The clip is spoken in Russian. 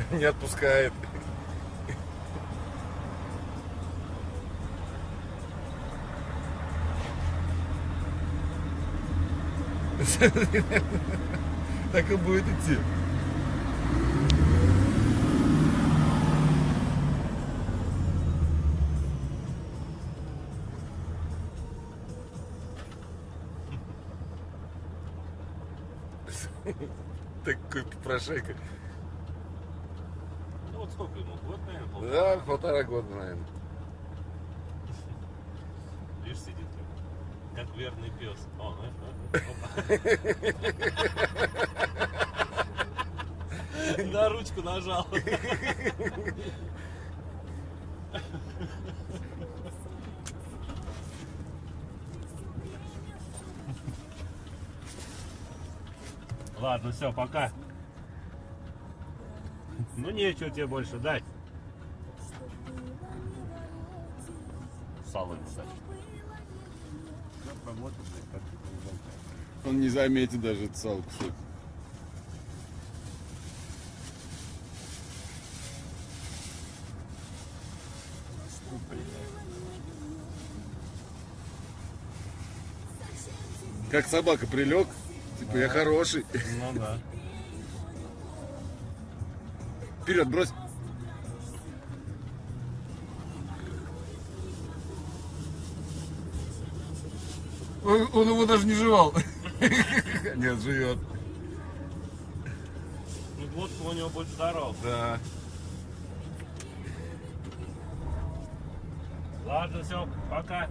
Не отпускает. Так и будет идти. Такой попрошайка. Ну вот сколько ему? Год, наверное, полтора? Да, 1,5 года, наверное. Видишь, сидит как верный пес. О, знаешь, на ручку нажал. Ладно, все, пока. Ну нечего тебе больше дать. Сало, кстати. Он не заметит даже этот сал кусок. Как собака прилег, типа я хороший. Ну да. Вперед, брось. Он его даже не жевал. Нет, живет. Ну глотка у него будет здоров. Да. Ладно, все, пока.